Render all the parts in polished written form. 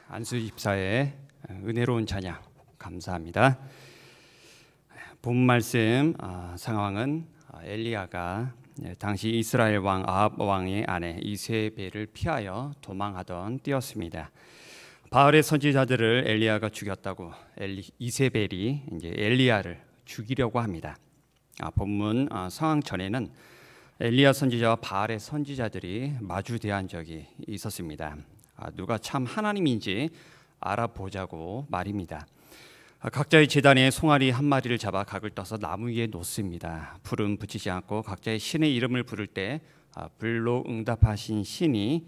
안수 집사의 은혜로운 찬양 감사합니다. 본 말씀 상황은 엘리야가 당시 이스라엘 왕 아합 왕의 아내 이세벨을 피하여 도망하던 때였습니다. 바알의 선지자들을 엘리야가 죽였다고 이세벨이 이제 엘리야를 죽이려고 합니다. 본문 상황 전에는 엘리야 선지자와 바알의 선지자들이 마주대한 적이 있었습니다. 누가 참 하나님인지 알아보자고 말입니다. 각자의 제단에 송아리 한 마리를 잡아 각을 떠서 나무 위에 놓습니다. 불은 붙이지 않고 각자의 신의 이름을 부를 때 불로 응답하신 신이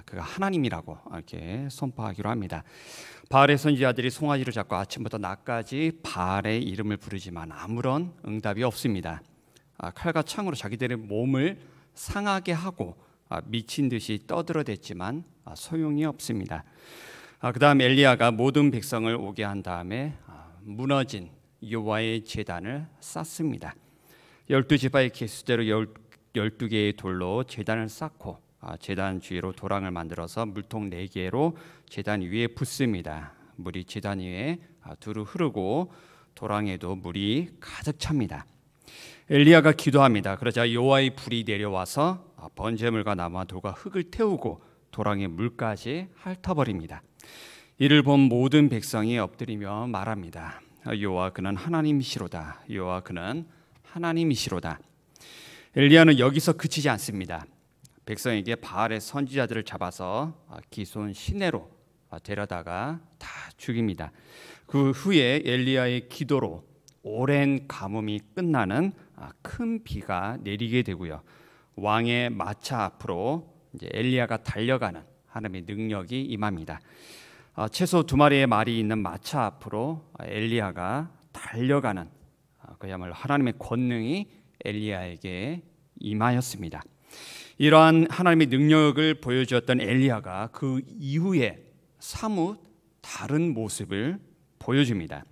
그가 하나님이라고 이렇게 선포하기로 합니다. 바알의 선지자들이 송아지를 잡고 아침부터 낮까지 바알의 이름을 부르지만 아무런 응답이 없습니다. 칼과 창으로 자기들의 몸을 상하게 하고 미친 듯이 떠들어댔지만 소용이 없습니다. 그 다음 엘리야가 모든 백성을 오게 한 다음에 무너진 여호와의 제단을 쌓습니다. 12지파의 개수대로 12개의 돌로 제단을 쌓고 제단 주위로 도랑을 만들어서 물통 4개로 제단 위에 붓습니다. 물이 제단 위에 두루 흐르고 도랑에도 물이 가득 찹니다. 엘리야가 기도합니다. 그러자 여호와의 불이 내려와서 번제물과 나무와 돌과 흙을 태우고 도랑의 물까지 핥아버립니다. 이를 본 모든 백성이 엎드리며 말합니다. 여호와 그는 하나님이시로다. 여호와 그는 하나님이시로다. 엘리야는 여기서 그치지 않습니다. 백성에게 바알의 선지자들을 잡아서 기손 시내로 데려다가 다 죽입니다. 그 후에 엘리야의 기도로 오랜 가뭄이 끝나는 큰 비가 내리게 되고요. 왕의 마차 앞으로 이제 엘리야가 달려가는 하나님의 능력이 임합니다. 채소 2마리의 말이 있는 마차 앞으로 엘리야가 달려가는 그야말로 하나님의 권능이 엘리야에게 임하였습니다. 이러한 하나님의 능력을 보여주었던 엘리야가 그 이후에 사뭇 다른 모습을 보여줍니다.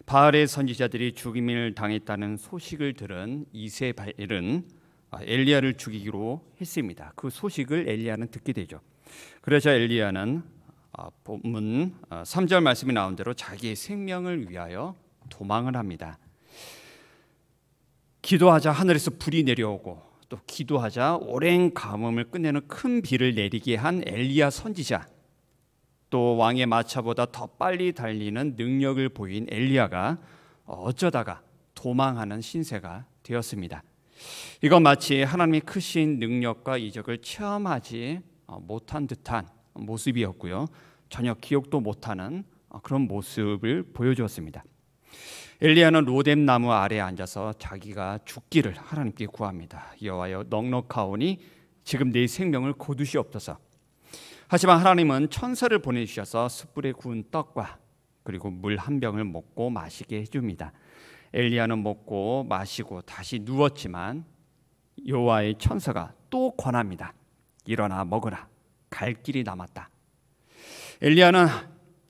바알의 선지자들이 죽임을 당했다는 소식을 들은 이세벨은 엘리야를 죽이기로 했습니다. 그 소식을 엘리야는 듣게 되죠. 그러자 엘리야는 본문 3절 말씀이 나온 대로 자기의 생명을 위하여 도망을 합니다. 기도하자 하늘에서 불이 내려오고 또 기도하자 오랜 가뭄을 끝내는 큰 비를 내리게 한 엘리야 선지자, 또 왕의 마차보다 더 빨리 달리는 능력을 보인 엘리야가 어쩌다가 도망하는 신세가 되었습니다. 이건 마치 하나님의 크신 능력과 이적을 체험하지 못한 듯한 모습이었고요. 전혀 기억도 못하는 그런 모습을 보여주었습니다. 엘리야는 로뎀 나무 아래에 앉아서 자기가 죽기를 하나님께 구합니다. 여호와여 넉넉하오니 지금 내 생명을 거두시옵소서. 하지만 하나님은 천사를 보내주셔서 숯불에 구운 떡과 그리고 물 한 병을 먹고 마시게 해줍니다. 엘리야는 먹고 마시고 다시 누웠지만 여호와의 천사가 또 권합니다. 일어나 먹으라. 갈 길이 남았다. 엘리야는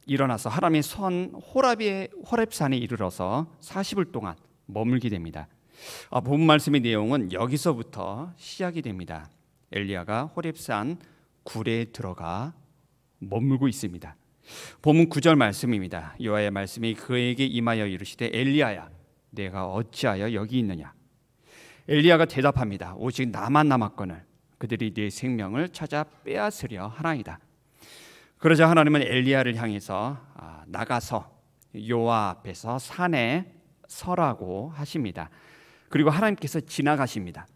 일어나서 하나님의 선 호렙산에 이르러서 40일 동안 머물게 됩니다. 본 말씀의 내용은 여기서부터 시작이 됩니다. 엘리야가 호렙산 굴에 들어가 머물고 있습니다. 본문 9절 말씀입니다. 여호와의 말씀이 그에게 임하여 이르시되 엘리야야 내가 어찌하여 여기 있느냐. 엘리야가 대답합니다. 오직 나만 남았거늘 그들이 네 생명을 찾아 빼앗으려 하나이다. 그러자 하나님은 엘리야를 향해서 나가서 여호와 앞에서 산에 서라고 하십니다. 그리고 하나님께서 지나가십니다.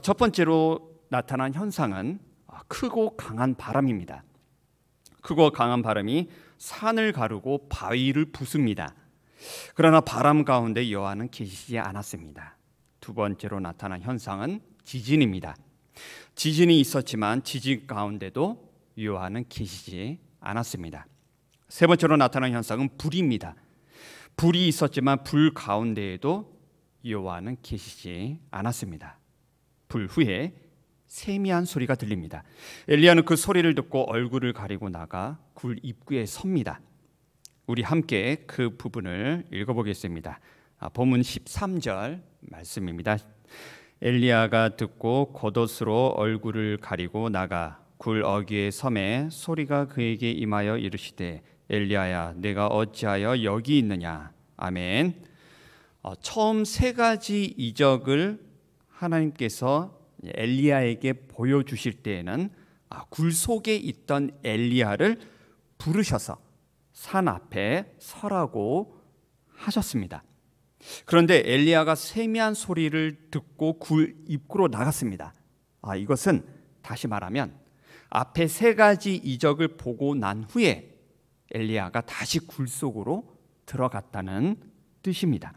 첫 번째로 나타난 현상은 크고 강한 바람입니다. 크고 강한 바람이 산을 가르고 바위를 부숩니다. 그러나 바람 가운데 여호와는 계시지 않았습니다. 두 번째로 나타난 현상은 지진입니다. 지진이 있었지만 지진 가운데도 여호와는 계시지 않았습니다. 세 번째로 나타난 현상은 불입니다. 불이 있었지만 불 가운데에도 여호와는 계시지 않았습니다. 불 후에 세미한 소리가 들립니다. 엘리야는 그 소리를 듣고 얼굴을 가리고 나가 굴 입구에 섭니다. 우리 함께 그 부분을 읽어보겠습니다. 본문 13절 말씀입니다. 엘리야가 듣고 겉옷으로 얼굴을 가리고 나가 굴 어귀의 섬에 소리가 그에게 임하여 이르시되 엘리야야 내가 어찌하여 여기 있느냐. 아멘. 처음 세 가지 이적을 하나님께서 엘리야에게 보여주실 때에는 굴 속에 있던 엘리야를 부르셔서 산 앞에 서라고 하셨습니다. 그런데 엘리야가 세미한 소리를 듣고 굴 입구로 나갔습니다. 이것은 다시 말하면 앞에 세 가지 이적을 보고 난 후에 엘리야가 다시 굴 속으로 들어갔다는 뜻입니다.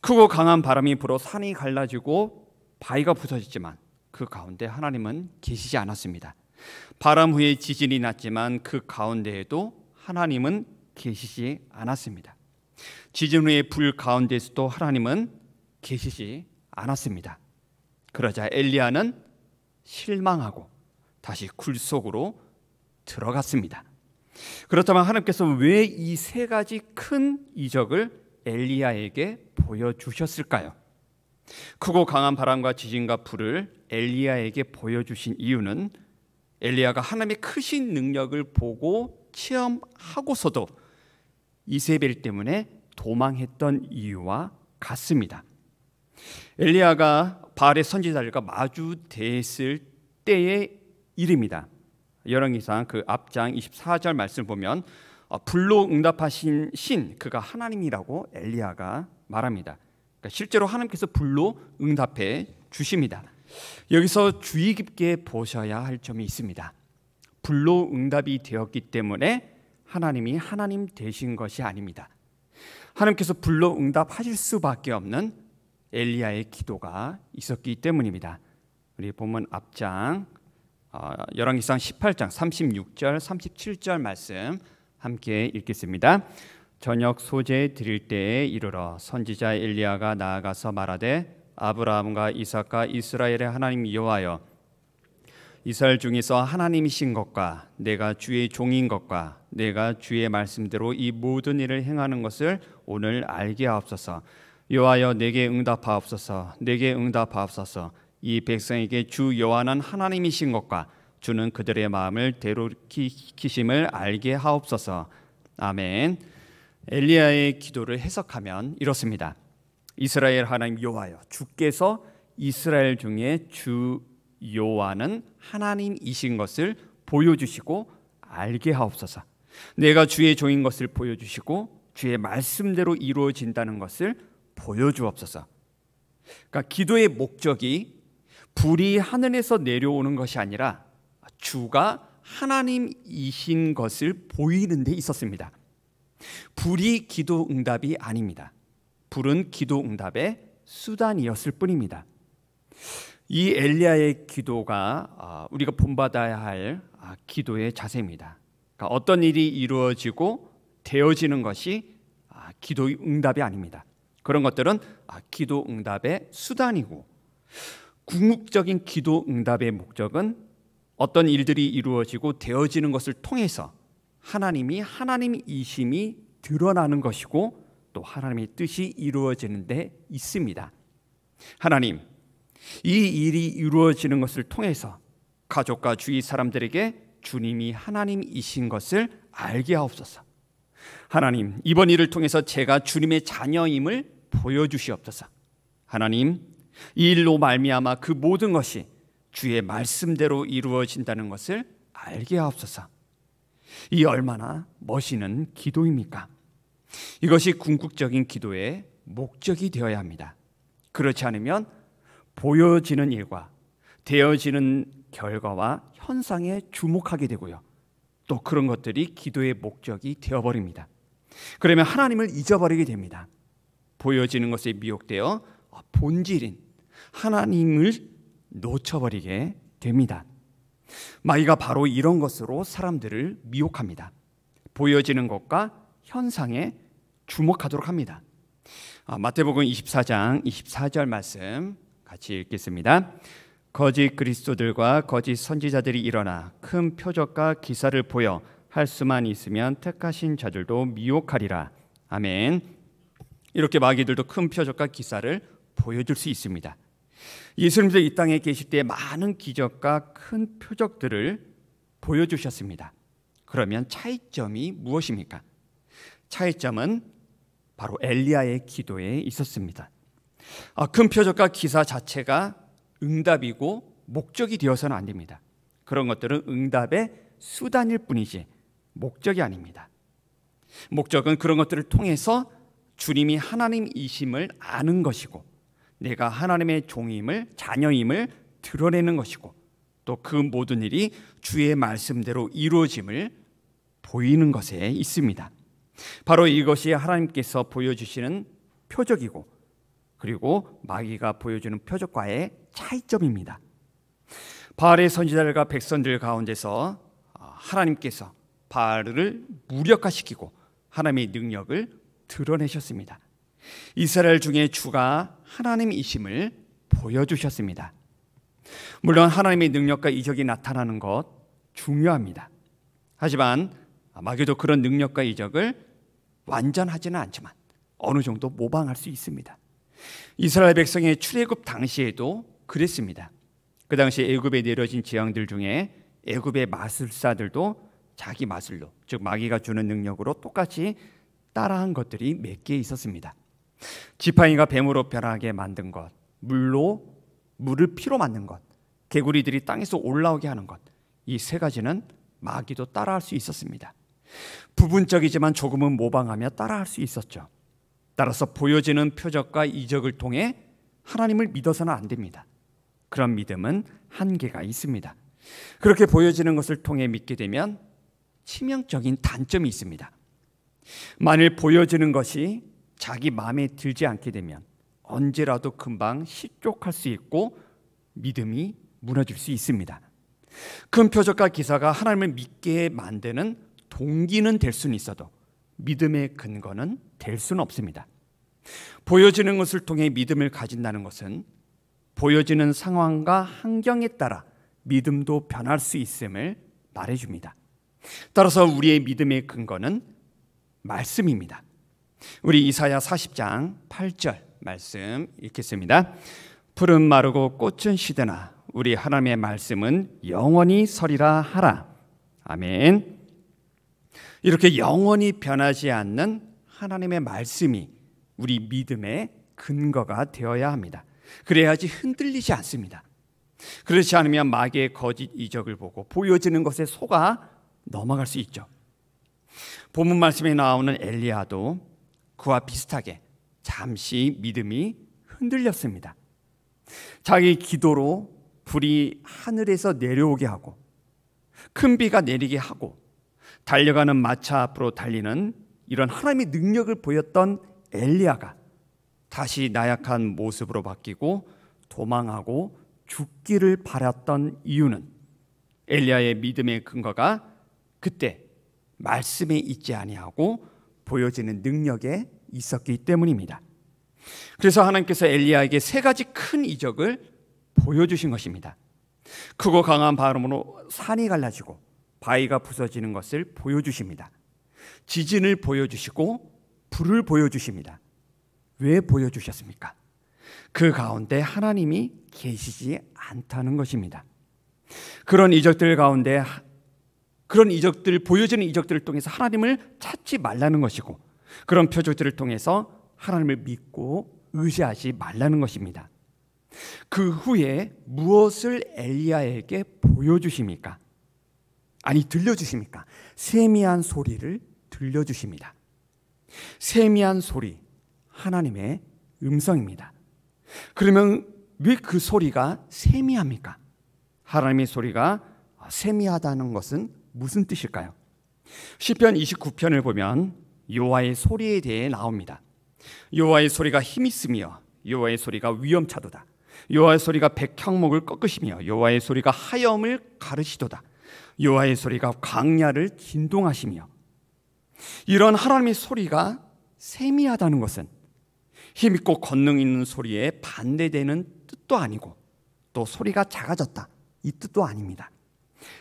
크고 강한 바람이 불어 산이 갈라지고 바위가 부서졌지만 그 가운데 하나님은 계시지 않았습니다. 바람 후에 지진이 났지만 그 가운데에도 하나님은 계시지 않았습니다. 지진 후에 불 가운데에서도 하나님은 계시지 않았습니다. 그러자 엘리야는 실망하고 다시 굴 속으로 들어갔습니다. 그렇다면 하나님께서 왜 이 세 가지 큰 이적을 엘리야에게 보여주셨을까요? 크고 강한 바람과 지진과 불을 엘리야에게 보여주신 이유는 엘리야가 하나님의 크신 능력을 보고 체험하고서도 이세벨 때문에 도망했던 이유와 같습니다. 엘리야가 바알의 선지자들과 마주 대했을 때의 일입니다. 열왕기상 그 앞장 24절 말씀을 보면 불로 응답하신 신 그가 하나님이라고 엘리야가 말합니다. 그러니까 실제로 하나님께서 불로 응답해 주십니다. 여기서 주의 깊게 보셔야 할 점이 있습니다. 불로 응답이 되었기 때문에 하나님이 하나님 되신 것이 아닙니다. 하나님께서 불로 응답하실 수밖에 없는 엘리야의 기도가 있었기 때문입니다. 우리 본문 앞장 열왕기상 18장 36절 37절 말씀 함께 읽겠습니다. 저녁 소재 드릴 때에 이르러 선지자 엘리야가 나아가서 말하되 아브라함과 이삭과 이스라엘의 하나님 여호와여 이스라엘 중에서 하나님이신 것과 내가 주의 종인 것과 내가 주의 말씀대로 이 모든 일을 행하는 것을 오늘 알게 하옵소서. 여호와여 내게 응답하옵소서. 내게 응답하옵소서. 이 백성에게 주 여호와는 하나님이신 것과 주는 그들의 마음을 대로키심을 알게 하옵소서. 아멘. 엘리야의 기도를 해석하면 이렇습니다. 이스라엘 하나님 여호와여 주께서 이스라엘 중에 주 여호와는 하나님이신 것을 보여주시고 알게 하옵소서. 내가 주의 종인 것을 보여주시고 주의 말씀대로 이루어진다는 것을 보여주옵소서. 그러니까 기도의 목적이 불이 하늘에서 내려오는 것이 아니라 주가 하나님이신 것을 보이는 데 있었습니다. 불이 기도 응답이 아닙니다. 불은 기도 응답의 수단이었을 뿐입니다. 이 엘리야의 기도가 우리가 본받아야 할 기도의 자세입니다. 그러니까 어떤 일이 이루어지고 되어지는 것이 기도의 응답이 아닙니다. 그런 것들은 기도 응답의 수단이고 궁극적인 기도 응답의 목적은 어떤 일들이 이루어지고 되어지는 것을 통해서 하나님이 하나님이심이 드러나는 것이고 또 하나님의 뜻이 이루어지는 데 있습니다. 하나님, 이 일이 이루어지는 것을 통해서 가족과 주위 사람들에게 주님이 하나님이신 것을 알게 하옵소서. 하나님, 이번 일을 통해서 제가 주님의 자녀임을 보여주시옵소서. 하나님, 이 일로 말미암아 그 모든 것이 주의 말씀대로 이루어진다는 것을 알게 하옵소서. 이 얼마나 멋있는 기도입니까? 이것이 궁극적인 기도의 목적이 되어야 합니다. 그렇지 않으면 보여지는 일과 되어지는 결과와 현상에 주목하게 되고요. 또 그런 것들이 기도의 목적이 되어버립니다. 그러면 하나님을 잊어버리게 됩니다. 보여지는 것에 미혹되어 본질인 하나님을 놓쳐버리게 됩니다. 마귀가 바로 이런 것으로 사람들을 미혹합니다. 보여지는 것과 현상에 주목하도록 합니다. 마태복음 24장 24절 말씀 같이 읽겠습니다. 거짓 그리스도들과 거짓 선지자들이 일어나 큰 표적과 기사를 보여 할 수만 있으면 택하신 자들도 미혹하리라. 아멘. 이렇게 마귀들도 큰 표적과 기사를 보여줄 수 있습니다. 예수님도 이 땅에 계실 때 많은 기적과 큰 표적들을 보여주셨습니다. 그러면 차이점이 무엇입니까? 차이점은 바로 엘리야의 기도에 있었습니다. 큰 표적과 기사 자체가 응답이고 목적이 되어서는 안 됩니다. 그런 것들은 응답의 수단일 뿐이지 목적이 아닙니다. 목적은 그런 것들을 통해서 주님이 하나님이심을 아는 것이고, 내가 하나님의 종임을, 자녀임을 드러내는 것이고, 또 그 모든 일이 주의 말씀대로 이루어짐을 보이는 것에 있습니다. 바로 이것이 하나님께서 보여주시는 표적이고, 그리고 마귀가 보여주는 표적과의 차이점입니다. 바알의 선지자들과 백성들 가운데서 하나님께서 바알을 무력화시키고 하나님의 능력을 드러내셨습니다. 이스라엘 중에 주가 하나님이심을 보여주셨습니다. 물론 하나님의 능력과 이적이 나타나는 것 중요합니다. 하지만 마귀도 그런 능력과 이적을 완전하지는 않지만 어느 정도 모방할 수 있습니다. 이스라엘 백성의 출애굽 당시에도 그랬습니다. 그 당시 애굽에 내려진 재앙들 중에 애굽의 마술사들도 자기 마술로, 즉 마귀가 주는 능력으로 똑같이 따라한 것들이 몇 개 있었습니다. 지팡이가 뱀으로 변하게 만든 것, 물을 피로 만든 것, 개구리들이 땅에서 올라오게 하는 것, 이 세 가지는 마귀도 따라할 수 있었습니다. 부분적이지만 조금은 모방하며 따라할 수 있었죠. 따라서 보여지는 표적과 이적을 통해 하나님을 믿어서는 안 됩니다. 그런 믿음은 한계가 있습니다. 그렇게 보여지는 것을 통해 믿게 되면 치명적인 단점이 있습니다. 만일 보여지는 것이 자기 마음에 들지 않게 되면 언제라도 금방 실족할 수 있고 믿음이 무너질 수 있습니다. 큰 표적과 기사가 하나님을 믿게 만드는 동기는 될 수는 있어도 믿음의 근거는 될 수는 없습니다. 보여지는 것을 통해 믿음을 가진다는 것은 보여지는 상황과 환경에 따라 믿음도 변할 수 있음을 말해줍니다. 따라서 우리의 믿음의 근거는 말씀입니다. 우리 이사야 40장 8절 말씀 읽겠습니다. 풀은 마르고 꽃은 시드나 우리 하나님의 말씀은 영원히 서리라 하라. 아멘. 이렇게 영원히 변하지 않는 하나님의 말씀이 우리 믿음의 근거가 되어야 합니다. 그래야지 흔들리지 않습니다. 그렇지 않으면 마귀의 거짓 이적을 보고 보여지는 것에 속아 넘어갈 수 있죠. 본문 말씀에 나오는 엘리야도 그와 비슷하게 잠시 믿음이 흔들렸습니다. 자기 기도로 불이 하늘에서 내려오게 하고 큰 비가 내리게 하고 달려가는 마차 앞으로 달리는 이런 하나님의 능력을 보였던 엘리야가 다시 나약한 모습으로 바뀌고 도망하고 죽기를 바랐던 이유는 엘리야의 믿음의 근거가 그때 말씀에 있지 아니하고 보여지는 능력에 있었기 때문입니다. 그래서 하나님께서 엘리야에게 세 가지 큰 이적을 보여주신 것입니다. 크고 강한 바람으로 산이 갈라지고 바위가 부서지는 것을 보여주십니다. 지진을 보여주시고 불을 보여주십니다. 왜 보여주셨습니까? 그 가운데 하나님이 계시지 않다는 것입니다. 그런 이적들 가운데 보여지는 이적들을 통해서 하나님을 찾지 말라는 것이고, 그런 표적들을 통해서 하나님을 믿고 의지하지 말라는 것입니다. 그 후에 무엇을 엘리야에게 보여주십니까? 아니, 들려주십니까? 세미한 소리를 들려주십니다. 세미한 소리, 하나님의 음성입니다. 그러면 왜 그 소리가 세미합니까? 하나님의 소리가 세미하다는 것은 무슨 뜻일까요? 시편 29편을 보면 여호와의 소리에 대해 나옵니다. 여호와의 소리가 힘있으며 여호와의 소리가 위엄차도다. 여호와의 소리가 백향목을 꺾으시며 여호와의 소리가 하염을 가르시도다. 여호와의 소리가 광야를 진동하시며. 이런 하나님의 소리가 세미하다는 것은 힘있고 권능 있는 소리에 반대되는 뜻도 아니고 또 소리가 작아졌다, 이 뜻도 아닙니다.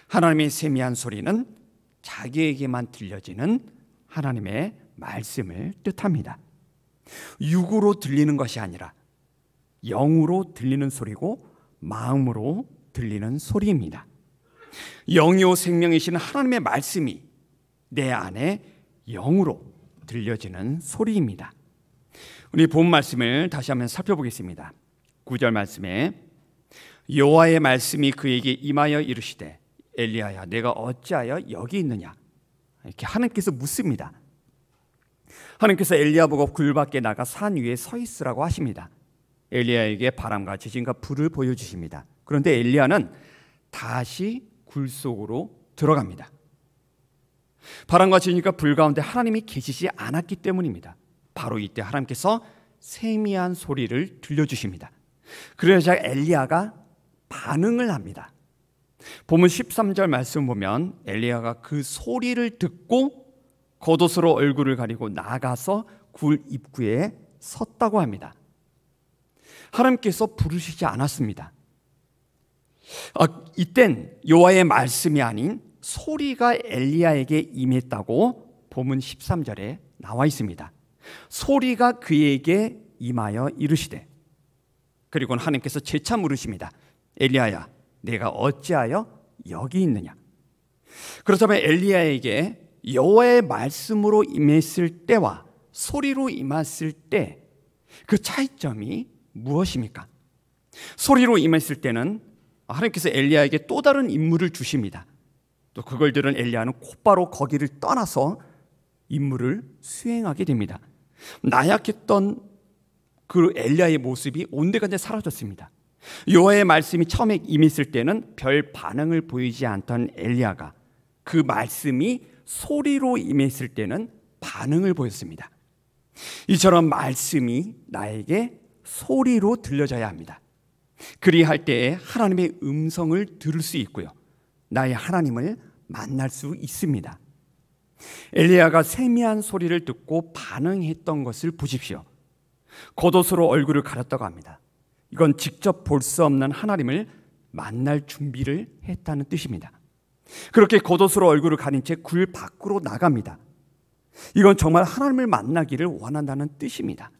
하나님의 세미한 소리는 자기에게만 들려지는 하나님의 말씀을 뜻합니다. 육으로 들리는 것이 아니라 영으로 들리는 소리고 마음으로 들리는 소리입니다. 영이요 생명이신 하나님의 말씀이 내 안에 영으로 들려지는 소리입니다. 우리 본 말씀을 다시 한번 살펴보겠습니다. 9절 말씀에 여호와의 말씀이 그에게 임하여 이르시되 엘리야야 내가 어찌하여 여기 있느냐, 이렇게 하나님께서 묻습니다. 하나님께서 엘리야 보고 굴 밖에 나가 산 위에 서 있으라고 하십니다. 엘리야에게 바람과 지진과 불을 보여주십니다. 그런데 엘리야는 다시 굴 속으로 들어갑니다. 바람과 지진과 불 가운데 하나님이 계시지 않았기 때문입니다. 바로 이때 하나님께서 세미한 소리를 들려주십니다. 그러자 엘리야가 반응을 합니다. 본문 13절 말씀 보면 엘리야가 그 소리를 듣고 겉옷으로 얼굴을 가리고 나가서 굴 입구에 섰다고 합니다. 하나님께서 부르시지 않았습니다. 이땐 여호와의 말씀이 아닌 소리가 엘리야에게 임했다고 본문 13절에 나와 있습니다. 소리가 그에게 임하여 이르시되, 그리고는 하나님께서 재차 물으십니다. 엘리야야 내가 어찌하여 여기 있느냐. 그렇다면 엘리야에게 여호와의 말씀으로 임했을 때와 소리로 임했을 때 그 차이점이 무엇입니까? 소리로 임했을 때는 하나님께서 엘리야에게 또 다른 임무를 주십니다. 또 그걸 들은 엘리야는 곧바로 거기를 떠나서 임무를 수행하게 됩니다. 나약했던 그 엘리야의 모습이 온데간데 사라졌습니다. 여호와의 말씀이 처음에 임했을 때는 별 반응을 보이지 않던 엘리야가 그 말씀이 소리로 임했을 때는 반응을 보였습니다. 이처럼 말씀이 나에게 소리로 들려져야 합니다. 그리할 때에 하나님의 음성을 들을 수 있고요, 나의 하나님을 만날 수 있습니다. 엘리야가 세미한 소리를 듣고 반응했던 것을 보십시오. 겉옷으로 얼굴을 가렸다고 합니다. 이건 직접 볼 수 없는 하나님을 만날 준비를 했다는 뜻입니다. 그렇게 겉옷으로 얼굴을 가린 채 굴 밖으로 나갑니다. 이건 정말 하나님을 만나기를 원한다는 뜻입니다.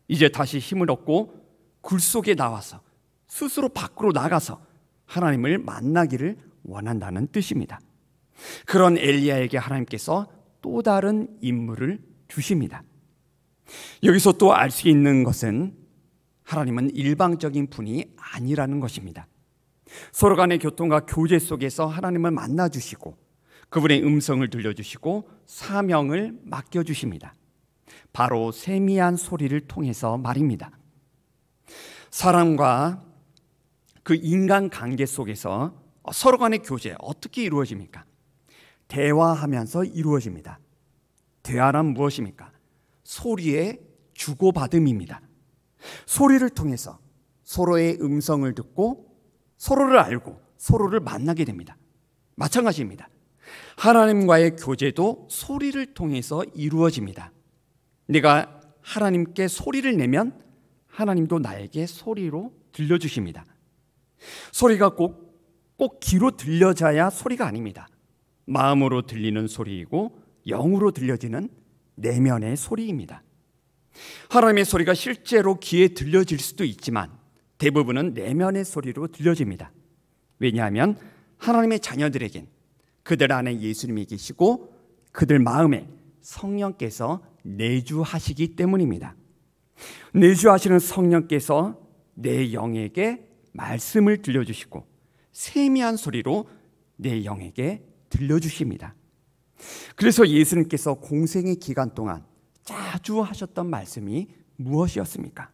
이제 다시 힘을 얻고 굴 속에 나와서 스스로 밖으로 나가서 하나님을 만나기를 원한다는 뜻입니다. 그런 엘리야에게 하나님께서 또 다른 임무를 주십니다. 여기서 또 알 수 있는 것은 하나님은 일방적인 분이 아니라는 것입니다. 서로 간의 교통과 교제 속에서 하나님을 만나주시고 그분의 음성을 들려주시고 사명을 맡겨주십니다. 바로 세미한 소리를 통해서 말입니다. 사람과 그 인간관계 속에서 서로 간의 교제 어떻게 이루어집니까? 대화하면서 이루어집니다. 대화란 무엇입니까? 소리의 주고받음입니다. 소리를 통해서 서로의 음성을 듣고 서로를 알고 서로를 만나게 됩니다. 마찬가지입니다. 하나님과의 교제도 소리를 통해서 이루어집니다. 내가 하나님께 소리를 내면 하나님도 나에게 소리로 들려주십니다. 소리가 꼭 귀로 들려져야 소리가 아닙니다. 마음으로 들리는 소리이고 영으로 들려지는 내면의 소리입니다. 하나님의 소리가 실제로 귀에 들려질 수도 있지만 대부분은 내면의 소리로 들려집니다. 왜냐하면 하나님의 자녀들에겐 그들 안에 예수님이 계시고 그들 마음에 성령께서 내주하시기 때문입니다. 내주하시는 성령께서 내 영에게 말씀을 들려주시고 세미한 소리로 내 영에게 들려주십니다. 그래서 예수님께서 공생의 기간 동안 자주 하셨던 말씀이 무엇이었습니까?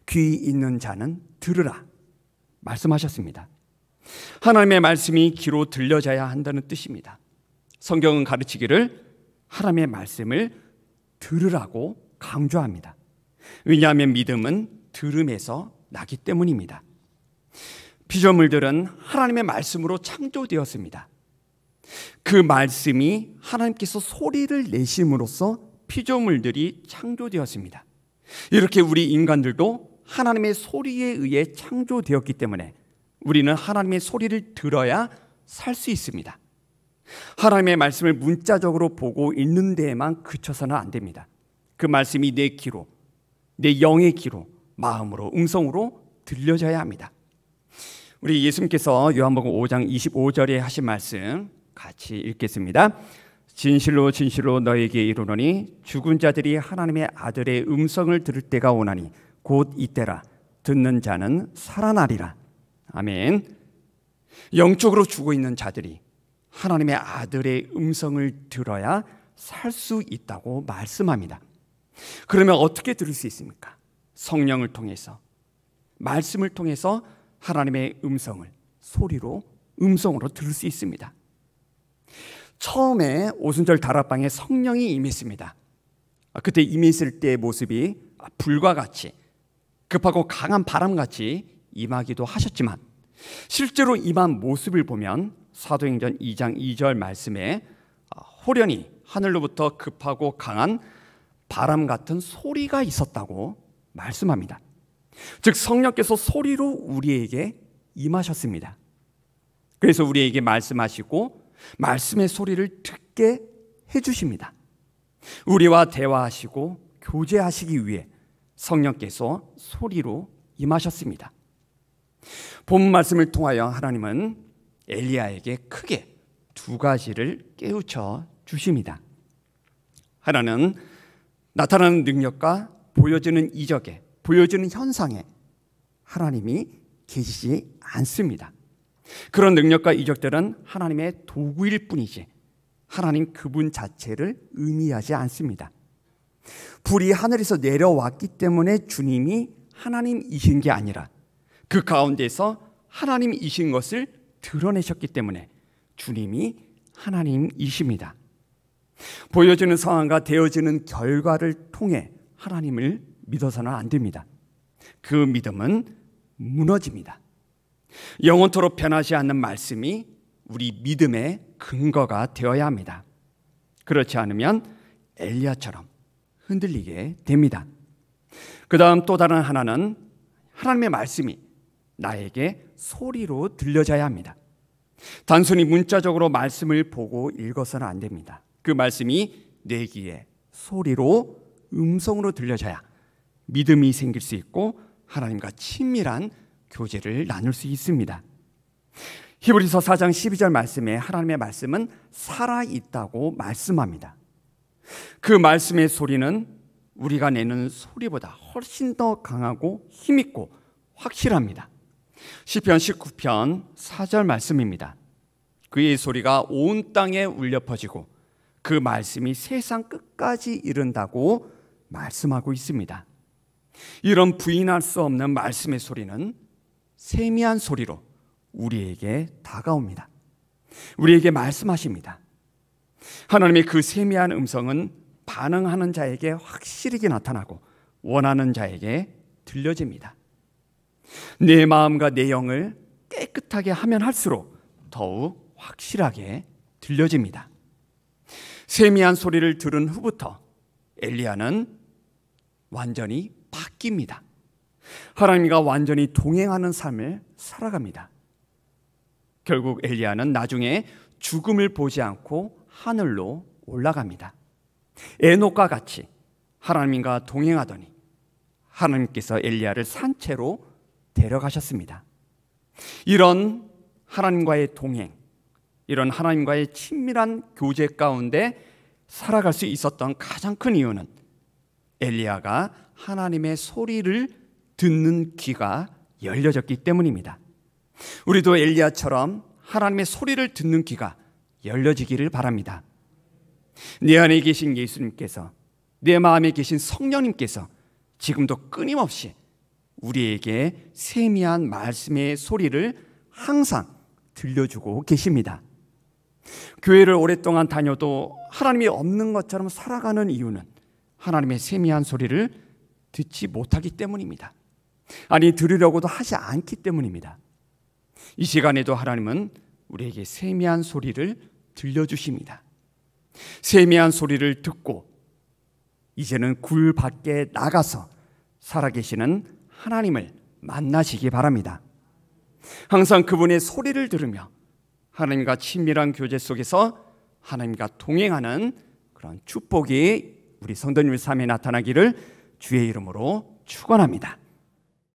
귀 있는 자는 들으라 말씀하셨습니다. 하나님의 말씀이 귀로 들려져야 한다는 뜻입니다. 성경은 가르치기를 하나님의 말씀을 들으라고 강조합니다. 왜냐하면 믿음은 들음에서 나기 때문입니다. 피조물들은 하나님의 말씀으로 창조되었습니다. 그 말씀이 하나님께서 소리를 내심으로써 피조물들이 창조되었습니다. 이렇게 우리 인간들도 하나님의 소리에 의해 창조되었기 때문에 우리는 하나님의 소리를 들어야 살 수 있습니다. 하나님의 말씀을 문자적으로 보고 읽는 데에만 그쳐서는 안 됩니다. 그 말씀이 내 귀로, 내 영의 귀로 마음으로, 음성으로 들려져야 합니다. 우리 예수님께서 요한복음 5장 25절에 하신 말씀 같이 읽겠습니다. 진실로 진실로 너에게 이르노니 죽은 자들이 하나님의 아들의 음성을 들을 때가 오나니 곧 이때라. 듣는 자는 살아나리라. 아멘. 영적으로 죽어 있는 자들이 하나님의 아들의 음성을 들어야 살 수 있다고 말씀합니다. 그러면 어떻게 들을 수 있습니까? 성령을 통해서, 말씀을 통해서 하나님의 음성을 소리로, 음성으로 들을 수 있습니다. 처음에 오순절 다락방에 성령이 임했습니다. 그때 임했을 때의 모습이 불과 같이 급하고 강한 바람같이 임하기도 하셨지만 실제로 임한 모습을 보면 사도행전 2장 2절 말씀에 호련히 하늘로부터 급하고 강한 바람 같은 소리가 있었다고 말씀합니다. 즉 성령께서 소리로 우리에게 임하셨습니다. 그래서 우리에게 말씀하시고 말씀의 소리를 듣게 해주십니다. 우리와 대화하시고 교제하시기 위해 성령께서 소리로 임하셨습니다. 본 말씀을 통하여 하나님은 엘리야에게 크게 두 가지를 깨우쳐 주십니다. 하나는 나타나는 능력과 보여지는 이적에, 보여지는 현상에 하나님이 계시지 않습니다. 그런 능력과 이적들은 하나님의 도구일 뿐이지 하나님 그분 자체를 의미하지 않습니다. 불이 하늘에서 내려왔기 때문에 주님이 하나님이신 게 아니라 그 가운데서 하나님이신 것을 드러내셨기 때문에 주님이 하나님이십니다. 보여지는 상황과 되어지는 결과를 통해 하나님을 믿어서는 안 됩니다. 그 믿음은 무너집니다. 영원토록 변하지 않는 말씀이 우리 믿음의 근거가 되어야 합니다. 그렇지 않으면 엘리야처럼 흔들리게 됩니다. 그 다음 또 다른 하나는 하나님의 말씀이 나에게 소리로 들려져야 합니다. 단순히 문자적으로 말씀을 보고 읽어서는 안 됩니다. 그 말씀이 내 귀에 소리로, 음성으로 들려져야 믿음이 생길 수 있고 하나님과 친밀한 교제를 나눌 수 있습니다. 히브리서 4장 12절 말씀에 하나님의 말씀은 살아있다고 말씀합니다. 그 말씀의 소리는 우리가 내는 소리보다 훨씬 더 강하고 힘있고 확실합니다. 시편 19편 4절 말씀입니다. 그의 소리가 온 땅에 울려 퍼지고 그 말씀이 세상 끝까지 이른다고 말씀하고 있습니다. 이런 부인할 수 없는 말씀의 소리는 세미한 소리로 우리에게 다가옵니다. 우리에게 말씀하십니다. 하나님의 그 세미한 음성은 반응하는 자에게 확실하게 나타나고 원하는 자에게 들려집니다. 내 마음과 내 영을 깨끗하게 하면 할수록 더욱 확실하게 들려집니다. 세미한 소리를 들은 후부터 엘리야는 완전히 바뀝니다. 하나님과 완전히 동행하는 삶을 살아갑니다. 결국 엘리야는 나중에 죽음을 보지 않고 하늘로 올라갑니다. 에녹과 같이 하나님과 동행하더니 하나님께서 엘리야를 산채로 데려가셨습니다. 이런 하나님과의 동행, 이런 하나님과의 친밀한 교제 가운데 살아갈 수 있었던 가장 큰 이유는 엘리야가 하나님의 소리를 듣는 귀가 열려졌기 때문입니다. 우리도 엘리야처럼 하나님의 소리를 듣는 귀가 열려지기를 바랍니다. 내 안에 계신 예수님께서, 내 마음에 계신 성령님께서 지금도 끊임없이 우리에게 세미한 말씀의 소리를 항상 들려주고 계십니다. 교회를 오랫동안 다녀도 하나님이 없는 것처럼 살아가는 이유는 하나님의 세미한 소리를 듣지 못하기 때문입니다. 아니, 들으려고도 하지 않기 때문입니다. 이 시간에도 하나님은 우리에게 세미한 소리를 들려주십니다. 세미한 소리를 듣고 이제는 굴 밖에 나가서 살아계시는 하나님을 만나시기 바랍니다. 항상 그분의 소리를 들으며 하나님과 친밀한 교제 속에서 하나님과 동행하는 그런 축복이 우리 성도님의 삶에 나타나기를 주의 이름으로 축원합니다.